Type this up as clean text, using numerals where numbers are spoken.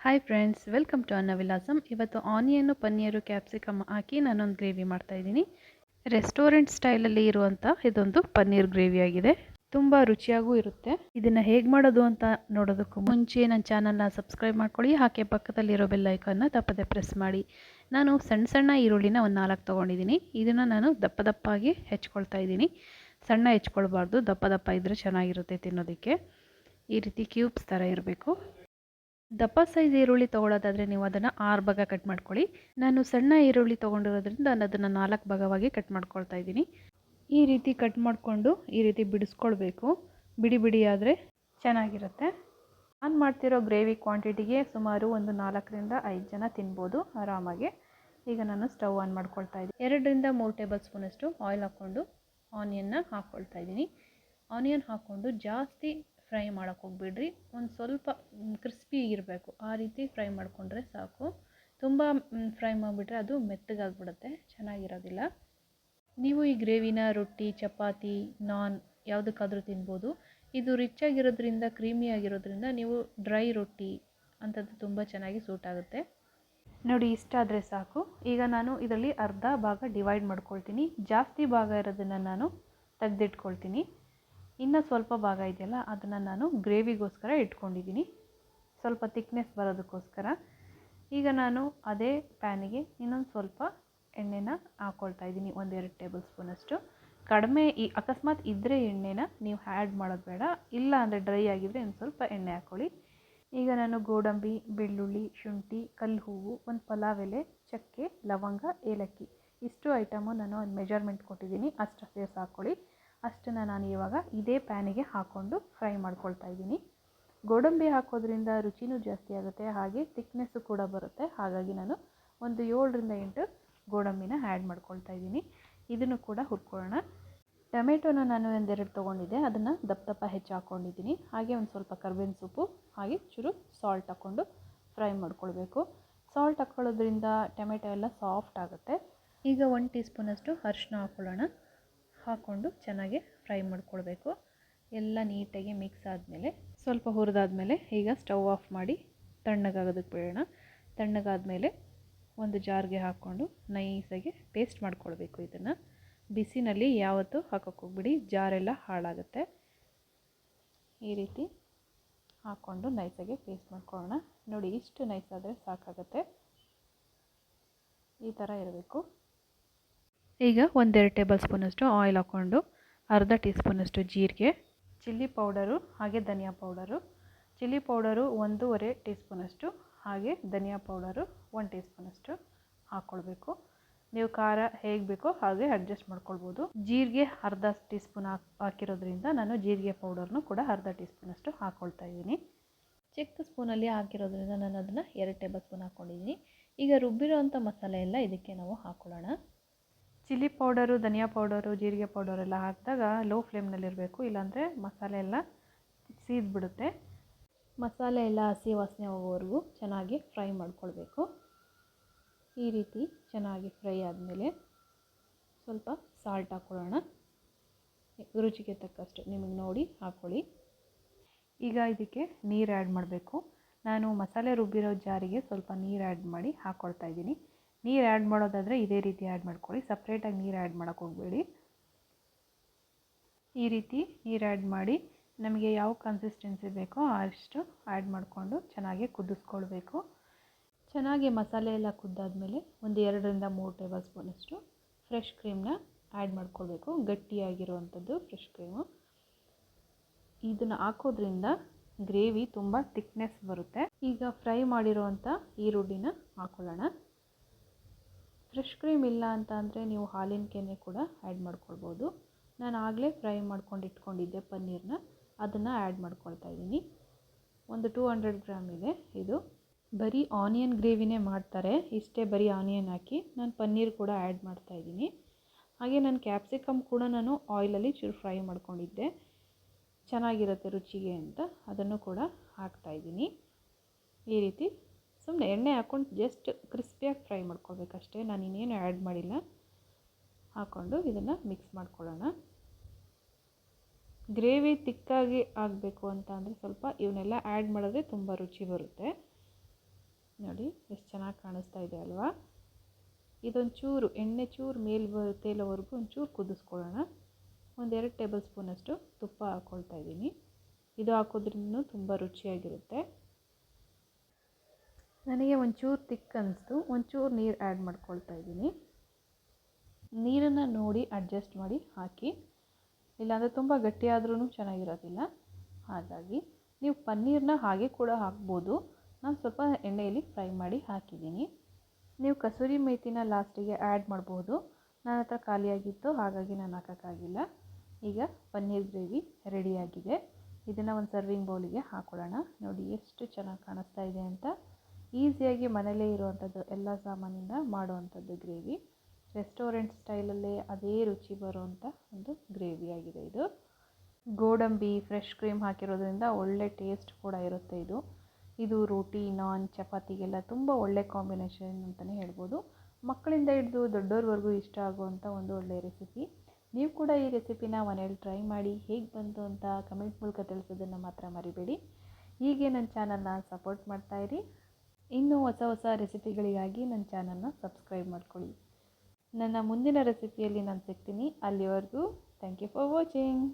Hi friends, welcome to ಅನ್ನ ವಿಲಾಸಂ. ಇವತ್ತು onion paneer capsicum ಹಾಕಿ ನಾನೊಂದು ಗ್ರೇವಿ ಮಾಡ್ತಾಯಿದ್ದೀನಿ. ರೆಸ್ಟೋರೆಂಟ್ ಸ್ಟೈಲಲ್ಲಿ ಇರುವಂಥ ಇದೊಂದು ಪನ್ನೀರ್ ಗ್ರೇವಿ ಆಗಿದೆ. ತುಂಬ ರುಚಿಯಾಗೂ ಇರುತ್ತೆ. ಇದನ್ನು ಹೇಗೆ ಮಾಡೋದು ಅಂತ ನೋಡೋದಕ್ಕೂ ಮುಂಚೆ ನನ್ನ ಚಾನಲ್ನ ಸಬ್ಸ್ಕ್ರೈಬ್ ಮಾಡ್ಕೊಳ್ಳಿ. ಹಾಗೆ ಪಕ್ಕದಲ್ಲಿರೋ ಬೆಲ್ ಐಕಾನ್ನ ತಪ್ಪದೆ ಪ್ರೆಸ್ ಮಾಡಿ. ನಾನು ಸಣ್ಣ ಸಣ್ಣ ಈರುಳ್ಳಿನ ಒಂದು 4 ತೊಗೊಂಡಿದ್ದೀನಿ. ಇದನ್ನು ನಾನು ದಪ್ಪ ದಪ್ಪಾಗಿ ಹೆಚ್ಕೊಳ್ತಾ ಇದ್ದೀನಿ. ಸಣ್ಣ ಹೆಚ್ಕೊಳ್ಬಾರ್ದು, ದಪ್ಪ ದಪ್ಪ ಇದ್ದರೆ ಚೆನ್ನಾಗಿರುತ್ತೆ ತಿನ್ನೋದಕ್ಕೆ. ಈ ರೀತಿ ಕ್ಯೂಬ್ಸ್ ಥರ ಇರಬೇಕು. ದಪ್ಪ ಸೈಜ್ ಈರುಳ್ಳಿ ತೊಗೊಳ್ಳೋದಾದರೆ ನೀವು ಅದನ್ನು 6 ಭಾಗ ಕಟ್ ಮಾಡ್ಕೊಳ್ಳಿ. ನಾನು ಸಣ್ಣ ಈರುಳ್ಳಿ ತೊಗೊಂಡಿರೋದ್ರಿಂದ ನಾನು ಅದನ್ನು 4 ಭಾಗವಾಗಿ ಕಟ್ ಮಾಡ್ಕೊಳ್ತಾ ಇದ್ದೀನಿ. ಈ ರೀತಿ ಕಟ್ ಮಾಡಿಕೊಂಡು ಈ ರೀತಿ ಬಿಡಿಸ್ಕೊಳ್ಬೇಕು. ಬಿಡಿ ಬಿಡಿ ಆದರೆ ಚೆನ್ನಾಗಿರುತ್ತೆ. ನಾನು ಮಾಡ್ತಿರೋ ಗ್ರೇವಿ ಕ್ವಾಂಟಿಟಿಗೆ ಸುಮಾರು ಒಂದು 4ರಿಂದ 5 ಜನ ತಿನ್ಬೋದು ಆರಾಮಾಗಿ. ಈಗ ನಾನು ಸ್ಟವ್ ಆನ್ ಮಾಡ್ಕೊಳ್ತಾ ಇದ್ದೀನಿ. 2ರಿಂದ 3 ಟೇಬಲ್ ಸ್ಪೂನಷ್ಟು ಆಯಿಲ್ ಹಾಕ್ಕೊಂಡು ಆನಿಯನ್ನ ಹಾಕ್ಕೊಳ್ತಾ ಇದ್ದೀನಿ. ಆನಿಯನ್ ಹಾಕ್ಕೊಂಡು ಜಾಸ್ತಿ ಫ್ರೈ ಮಾಡೋಕ್ಕೆ ಹೋಗ್ಬಿಡ್ರಿ. ಒಂದು ಸ್ವಲ್ಪ ಕ್ರಿಸ್ಪಿ ಇರಬೇಕು, ಆ ರೀತಿ ಫ್ರೈ ಮಾಡಿಕೊಂಡ್ರೆ ಸಾಕು. ತುಂಬ ಫ್ರೈ ಮಾಡಿಬಿಟ್ರೆ ಅದು ಮೆತ್ತಗಾಗ್ಬಿಡುತ್ತೆ, ಚೆನ್ನಾಗಿರೋದಿಲ್ಲ. ನೀವು ಈ ಗ್ರೇವಿನ ರೊಟ್ಟಿ, ಚಪಾತಿ, ನಾನ್ ಯಾವುದಕ್ಕಾದರೂ ತಿನ್ಬೋದು. ಇದು ರಿಚ್ ಆಗಿರೋದ್ರಿಂದ, ಕ್ರೀಮಿ ಆಗಿರೋದ್ರಿಂದ ನೀವು ಡ್ರೈ ರೊಟ್ಟಿ ಅಂಥದ್ದು ತುಂಬ ಚೆನ್ನಾಗಿ ಸೂಟ್ ಆಗುತ್ತೆ. ನೋಡಿ, ಇಷ್ಟಾದರೆ ಸಾಕು. ಈಗ ನಾನು ಇದರಲ್ಲಿ ಅರ್ಧ ಭಾಗ ಡಿವೈಡ್ ಮಾಡ್ಕೊಳ್ತೀನಿ. ಜಾಸ್ತಿ ಭಾಗ ಇರೋದನ್ನು ನಾನು ತೆಗೆದಿಟ್ಕೊಳ್ತೀನಿ. ಇನ್ನು ಸ್ವಲ್ಪ ಭಾಗ ಇದೆಯಲ್ಲ ಅದನ್ನು ನಾನು ಗ್ರೇವಿಗೋಸ್ಕರ ಇಟ್ಕೊಂಡಿದ್ದೀನಿ, ಸ್ವಲ್ಪ ಥಿಕ್ನೆಸ್ ಬರೋದಕ್ಕೋಸ್ಕರ. ಈಗ ನಾನು ಅದೇ ಪ್ಯಾನಿಗೆ ಇನ್ನೊಂದು ಸ್ವಲ್ಪ ಎಣ್ಣೆನ ಹಾಕ್ಕೊಳ್ತಾ ಇದ್ದೀನಿ, 1-2 ಟೇಬಲ್ ಸ್ಪೂನಷ್ಟು. ಕಡಿಮೆ ಅಕಸ್ಮಾತ್ ಇದ್ದರೆ ಎಣ್ಣೆನ ನೀವು ಆ್ಯಡ್ ಮಾಡೋದು ಬೇಡ, ಇಲ್ಲ ಅಂದರೆ ಡ್ರೈ ಆಗಿದ್ದರೆ ಒಂದು ಸ್ವಲ್ಪ ಎಣ್ಣೆ ಹಾಕ್ಕೊಳ್ಳಿ. ಈಗ ನಾನು ಗೋಡಂಬಿ, ಬೆಳ್ಳುಳ್ಳಿ, ಶುಂಠಿ, ಕಲ್ಲು ಹೂವು, ಒಂದು ಪಲಾವ್ ಎಲೆ, ಚಕ್ಕೆ, ಲವಂಗ, ಏಲಕ್ಕಿ ಇಷ್ಟು ಐಟಮು ನಾನು ಒಂದು ಮೆಜರ್ಮೆಂಟ್ ಕೊಟ್ಟಿದ್ದೀನಿ, ಅಷ್ಟು ಸೇರಿಸಿ ಹಾಕ್ಕೊಳ್ಳಿ. ಅಷ್ಟನ್ನು ನಾನು ಇವಾಗ ಇದೇ ಪ್ಯಾನಿಗೆ ಹಾಕ್ಕೊಂಡು ಫ್ರೈ ಮಾಡ್ಕೊಳ್ತಾ ಇದ್ದೀನಿ. ಗೋಡಂಬಿ ಹಾಕೋದ್ರಿಂದ ರುಚಿನೂ ಜಾಸ್ತಿ ಆಗುತ್ತೆ, ಹಾಗೆ ಥಿಕ್ನೆಸ್ಸು ಕೂಡ ಬರುತ್ತೆ. ಹಾಗಾಗಿ ನಾನು ಒಂದು 7ರಿಂದ 8 ಗೋಡಂಬಿನ ಆ್ಯಡ್ ಮಾಡ್ಕೊಳ್ತಾ ಇದ್ದೀನಿ. ಇದನ್ನು ಕೂಡ ಹುರ್ಕೊಳ್ಳೋಣ. ಟೊಮೆಟೊನ ನಾನು 1-2 ತೊಗೊಂಡಿದ್ದೆ, ಅದನ್ನು ದಪ್ಪ ದಪ್ಪ ಹೆಚ್ಚು ಹಾಕ್ಕೊಂಡಿದ್ದೀನಿ. ಹಾಗೆ ಒಂದು ಸ್ವಲ್ಪ ಕರ್ಬೇವಿನ ಸೊಪ್ಪು, ಹಾಗೆ ಚೂರು ಸಾಲ್ಟ್ ಹಾಕ್ಕೊಂಡು ಫ್ರೈ ಮಾಡ್ಕೊಳ್ಬೇಕು. ಸಾಲ್ಟ್ ಹಾಕ್ಕೊಳ್ಳೋದ್ರಿಂದ ಟೊಮೆಟೊ ಎಲ್ಲ ಸಾಫ್ಟ್ ಆಗುತ್ತೆ. ಈಗ 1 ಟೀ ಸ್ಪೂನಷ್ಟು ಅರಿಶಿನ ಹಾಕ್ಕೊಳ್ಳೋಣ. ಹಾಕ್ಕೊಂಡು ಚೆನ್ನಾಗಿ ಫ್ರೈ ಮಾಡ್ಕೊಳ್ಬೇಕು. ಎಲ್ಲ ನೀಟಾಗಿ ಮಿಕ್ಸ್ ಆದಮೇಲೆ, ಸ್ವಲ್ಪ ಹುರಿದಾದ್ಮೇಲೆ ಈಗ ಸ್ಟವ್ ಆಫ್ ಮಾಡಿ ತಣ್ಣಗಾಗೋದಕ್ಕೆ ಬಿಡೋಣ. ತಣ್ಣಗಾದಮೇಲೆ ಒಂದು ಜಾರ್ಗೆ ಹಾಕ್ಕೊಂಡು ನೈಸಾಗಿ ಪೇಸ್ಟ್ ಮಾಡ್ಕೊಳ್ಬೇಕು. ಇದನ್ನು ಬಿಸಿನಲ್ಲಿ ಯಾವತ್ತೂ ಹಾಕೋಕ್ಕೆ ಹೋಗ್ಬಿಡಿ, ಜಾರೆಲ್ಲ ಹಾಳಾಗುತ್ತೆ. ಈ ರೀತಿ ಹಾಕ್ಕೊಂಡು ನೈಸಾಗಿ ಪೇಸ್ಟ್ ಮಾಡ್ಕೊಳ್ಳೋಣ. ನೋಡಿ, ಇಷ್ಟು ನೈಸಾದರೆ ಸಾಕಾಗುತ್ತೆ. ಈ ಥರ ಇರಬೇಕು. ಈಗ 1-2 ಟೇಬಲ್ ಸ್ಪೂನಷ್ಟು ಆಯಿಲ್ ಹಾಕ್ಕೊಂಡು ಅರ್ಧ ಟೀ ಸ್ಪೂನಷ್ಟು ಜೀರಿಗೆ, ಚಿಲ್ಲಿ ಪೌಡರು ಹಾಗೆ ಧನಿಯಾ ಪೌಡರು. ಚಿಲ್ಲಿ ಪೌಡರು 1.5 ಟೀ ಸ್ಪೂನಷ್ಟು, ಹಾಗೆ ಧನಿಯಾ ಪೌಡರು 1 ಟೀ ಸ್ಪೂನಷ್ಟು ಹಾಕ್ಕೊಳ್ಬೇಕು. ನೀವು ಖಾರ ಹೇಗೆ ಬೇಕೋ ಹಾಗೆ ಅಡ್ಜಸ್ಟ್ ಮಾಡ್ಕೊಳ್ಬೋದು. ಜೀರಿಗೆ ಅರ್ಧ ಟೀ ಸ್ಪೂನ್ ಹಾಕಿರೋದ್ರಿಂದ ನಾನು ಜೀರಿಗೆ ಪೌಡರ್ನು ಕೂಡ ಅರ್ಧ ಟೀ ಸ್ಪೂನಷ್ಟು ಹಾಕ್ಕೊಳ್ತಾ ಇದ್ದೀನಿ. ಚಿಕ್ಕ ಸ್ಪೂನಲ್ಲಿ ಹಾಕಿರೋದ್ರಿಂದ ನಾನು ಅದನ್ನು 2 ಟೇಬಲ್ ಸ್ಪೂನ್ ಹಾಕ್ಕೊಂಡಿದ್ದೀನಿ. ಈಗ ರುಬ್ಬಿರೋವಂಥ ಮಸಾಲೆ ಎಲ್ಲ ಇದಕ್ಕೆ ನಾವು ಹಾಕ್ಕೊಳ್ಳೋಣ. ಚಿಲ್ಲಿ ಪೌಡರು, ಧನಿಯಾ ಪೌಡರು, ಜೀರಿಗೆ ಪೌಡರೆಲ್ಲ ಹಾಕಿದಾಗ ಲೋ ಫ್ಲೇಮ್ನಲ್ಲಿರಬೇಕು, ಇಲ್ಲಾಂದರೆ ಮಸಾಲೆ ಎಲ್ಲ ಸೀದ್ಬಿಡುತ್ತೆ. ಮಸಾಲೆ ಎಲ್ಲ ಹಸಿ ವಾಸನೆ ಹೋಗೋವರೆಗೂ ಚೆನ್ನಾಗಿ ಫ್ರೈ ಮಾಡ್ಕೊಳ್ಬೇಕು. ಈ ರೀತಿ ಚೆನ್ನಾಗಿ ಫ್ರೈ ಆದಮೇಲೆ ಸ್ವಲ್ಪ ಸಾಲ್ಟ್ ಹಾಕ್ಕೊಳ್ಳೋಣ. ರುಚಿಗೆ ತಕ್ಕಷ್ಟು ನಿಮಗೆ ನೋಡಿ ಹಾಕ್ಕೊಳ್ಳಿ. ಈಗ ಇದಕ್ಕೆ ನೀರು ಆ್ಯಡ್ ಮಾಡಬೇಕು. ನಾನು ಮಸಾಲೆ ರುಬ್ಬಿರೋ ಜಾರಿಗೆ ಸ್ವಲ್ಪ ನೀರು ಆ್ಯಡ್ ಮಾಡಿ ಹಾಕ್ಕೊಳ್ತಾ ಇದ್ದೀನಿ. ನೀರು ಆ್ಯಡ್ ಮಾಡೋದಾದರೆ ಇದೇ ರೀತಿ ಆ್ಯಡ್ ಮಾಡ್ಕೊಳ್ಳಿ, ಸಪ್ರೇಟಾಗಿ ನೀರು ಆ್ಯಡ್ ಮಾಡೋಕ್ಕೆ ಹೋಗಬೇಡಿ. ಈ ರೀತಿ ನೀರು ಆ್ಯಡ್ ಮಾಡಿ ನಮಗೆ ಯಾವ ಕನ್ಸಿಸ್ಟೆನ್ಸಿ ಬೇಕೋ ಅಷ್ಟು ಆ್ಯಡ್ ಮಾಡಿಕೊಂಡು ಚೆನ್ನಾಗಿ ಕುದಿಸ್ಕೊಳ್ಬೇಕು. ಚೆನ್ನಾಗಿ ಮಸಾಲೆ ಎಲ್ಲ ಕುದ್ದಾದಮೇಲೆ ಒಂದು 2ರಿಂದ 3 ಟೇಬಲ್ ಸ್ಪೂನಷ್ಟು ಫ್ರೆಶ್ ಕ್ರೀಮ್ನ ಆ್ಯಡ್ ಮಾಡ್ಕೊಳ್ಬೇಕು. ಗಟ್ಟಿಯಾಗಿರುವಂಥದ್ದು ಫ್ರೆಶ್ ಕ್ರೀಮು. ಇದನ್ನು ಹಾಕೋದ್ರಿಂದ ಗ್ರೇವಿ ತುಂಬ ಥಿಕ್ನೆಸ್ ಬರುತ್ತೆ. ಈಗ ಫ್ರೈ ಮಾಡಿರೋವಂಥ ಈರುಳ್ಳಿನ ಹಾಕ್ಕೊಳ್ಳೋಣ. ಫ್ರೆಶ್ ಕ್ರೀಮ್ ಇಲ್ಲ ಅಂತ ಅಂದರೆ ನೀವು ಹಾಲಿನ ಕೆನೆ ಕೂಡ ಆ್ಯಡ್ ಮಾಡ್ಕೊಳ್ಬೋದು. ನಾನು ಆಗಲೇ ಫ್ರೈ ಮಾಡ್ಕೊಂಡು ಇಟ್ಕೊಂಡಿದ್ದೆ ಪನ್ನೀರನ್ನ, ಅದನ್ನು ಆ್ಯಡ್ ಮಾಡ್ಕೊಳ್ತಾ ಇದ್ದೀನಿ. ಒಂದು 200 ಗ್ರಾಮ್ ಇದೆ. ಇದು ಬರೀ ಆನಿಯನ್ ಗ್ರೇವಿನೇ ಮಾಡ್ತಾರೆ, ಇಷ್ಟೇ ಬರೀ ಆನಿಯನ್ ಹಾಕಿ. ನಾನು ಪನ್ನೀರ್ ಕೂಡ ಆ್ಯಡ್ ಮಾಡ್ತಾಯಿದ್ದೀನಿ. ಹಾಗೆ ನಾನು ಕ್ಯಾಪ್ಸಿಕಮ್ ಕೂಡ ನಾನು ಆಯಿಲಲ್ಲಿ ಚೂರು ಫ್ರೈ ಮಾಡ್ಕೊಂಡಿದ್ದೆ, ಚೆನ್ನಾಗಿರುತ್ತೆ ರುಚಿಗೆ ಅಂತ, ಅದನ್ನು ಕೂಡ ಹಾಕ್ತಾಯಿದ್ದೀನಿ. ಈ ರೀತಿ ಸುಮ್ಮನೆ ಎಣ್ಣೆ ಹಾಕ್ಕೊಂಡು ಜಸ್ಟ್ ಕ್ರಿಸ್ಪಿಯಾಗಿ ಫ್ರೈ ಮಾಡ್ಕೊಳ್ಬೇಕಷ್ಟೇ, ನಾನು ಇನ್ನೇನು ಆ್ಯಡ್ ಮಾಡಿಲ್ಲ. ಹಾಕ್ಕೊಂಡು ಇದನ್ನು ಮಿಕ್ಸ್ ಮಾಡ್ಕೊಳ್ಳೋಣ. ಗ್ರೇವಿ ತಿಕ್ಕಾಗಿ ಆಗಬೇಕು ಅಂತ ಅಂದರೆ ಸ್ವಲ್ಪ ಇವನ್ನೆಲ್ಲ ಆ್ಯಡ್ ಮಾಡಿದ್ರೆ ತುಂಬ ರುಚಿ ಬರುತ್ತೆ. ಚೆನ್ನಾಗಿ ಕಾಣಿಸ್ತಾ ಇದೆ ಅಲ್ವಾ? ಇದೊಂದು ಚೂರು ಎಣ್ಣೆ ಚೂರು ತೇಲೋವರೆಗೂ ಒಂಚೂರು ಕುದಿಸ್ಕೊಳ್ಳೋಣ. 1-2 ಟೇಬಲ್ ಸ್ಪೂನಷ್ಟು ತುಪ್ಪ ಹಾಕ್ಕೊಳ್ತಾ ಇದ್ದೀನಿ. ಇದು ಹಾಕೋದ್ರಿಂದ ತುಂಬ ರುಚಿಯಾಗಿರುತ್ತೆ. ನನಗೆ ಒಂಚೂರು ತಿಕ್ ಅನ್ನಿಸ್ತು, ಒಂಚೂರು ನೀರು ಆ್ಯಡ್ ಮಾಡ್ಕೊಳ್ತಾ ಇದ್ದೀನಿ. ನೀರನ್ನು ನೋಡಿ ಅಡ್ಜಸ್ಟ್ ಮಾಡಿ ಹಾಕಿ, ಇಲ್ಲಾಂದರೆ ತುಂಬ ಗಟ್ಟಿಯಾದ್ರೂ ಚೆನ್ನಾಗಿರೋದಿಲ್ಲ. ಹಾಗಾಗಿ ನೀವು ಪನ್ನೀರನ್ನ ಹಾಗೆ ಕೂಡ ಹಾಕ್ಬೋದು. ನಾನು ಸ್ವಲ್ಪ ಎಣ್ಣೆಯಲ್ಲಿ ಫ್ರೈ ಮಾಡಿ ಹಾಕಿದ್ದೀನಿ. ನೀವು ಕಸೂರಿ ಮೇಥಿನ ಲಾಸ್ಟಿಗೆ ಆ್ಯಡ್ ಮಾಡ್ಬೋದು. ನನ್ನ ಹತ್ರ ಖಾಲಿಯಾಗಿತ್ತು, ಹಾಗಾಗಿ ನಾನು ಹಾಕೋಕ್ಕಾಗಿಲ್ಲ. ಈಗ ಪನ್ನೀರ್ ಗ್ರೇವಿ ರೆಡಿಯಾಗಿದೆ. ಇದನ್ನು ಒಂದು ಸರ್ವಿಂಗ್ ಬೌಲಿಗೆ ಹಾಕೊಳ್ಳೋಣ. ನೋಡಿ ಎಷ್ಟು ಚೆನ್ನಾಗಿ ಕಾಣಿಸ್ತಾ ಇದೆ ಅಂತ. ಈಸಿಯಾಗಿ ಮನೇಲೇ ಇರುವಂಥದ್ದು, ಎಲ್ಲ ಸಾಮಾನಿಂದ ಮಾಡುವಂಥದ್ದು ಗ್ರೇವಿ. ರೆಸ್ಟೋರೆಂಟ್ ಸ್ಟೈಲಲ್ಲೇ ಅದೇ ರುಚಿ ಬರುವಂಥ ಒಂದು ಗ್ರೇವಿಯಾಗಿದೆ ಇದು. ಗೋಡಂಬಿ, ಫ್ರೆಶ್ ಕ್ರೀಮ್ ಹಾಕಿರೋದ್ರಿಂದ ಒಳ್ಳೆ ಟೇಸ್ಟ್ ಕೂಡ ಇರುತ್ತೆ ಇದು ರೋಟಿ, ನಾನ್, ಚಪಾತಿಗೆಲ್ಲ ತುಂಬ ಒಳ್ಳೆ ಕಾಂಬಿನೇಷನ್ ಅಂತಲೇ ಹೇಳ್ಬೋದು. ಮಕ್ಕಳಿಂದ ಹಿಡಿದು ದೊಡ್ಡೋರ್ವರೆಗೂ ಇಷ್ಟ ಆಗುವಂಥ ಒಂದು ಒಳ್ಳೆಯ ರೆಸಿಪಿ. ನೀವು ಕೂಡ ಈ ರೆಸಿಪಿನ ಮನೇಲಿ ಟ್ರೈ ಮಾಡಿ ಹೇಗೆ ಬಂತು ಅಂತ ಕಮೆಂಟ್ ಮೂಲಕ ತಿಳಿಸೋದನ್ನು ಮಾತ್ರ ಮರಿಬೇಡಿ. ಹೀಗೆ ನನ್ನ ಚಾನಲ್ನ ಸಪೋರ್ಟ್ ಮಾಡ್ತಾಯಿರಿ. ಇನ್ನೂ ಹೊಸ ರೆಸಿಪಿಗಳಿಗಾಗಿ ನನ್ನ ಚಾನಲ್ನ ಸಬ್ಸ್ಕ್ರೈಬ್ ಮಾಡ್ಕೊಳ್ಳಿ. ನನ್ನ ಮುಂದಿನ ರೆಸಿಪಿಯಲ್ಲಿ ನಾನು ಸಿಗ್ತೀನಿ. ಅಲ್ಲಿವರೆಗೂ ಥ್ಯಾಂಕ್ ಯು ಫಾರ್ ವಾಚಿಂಗ್.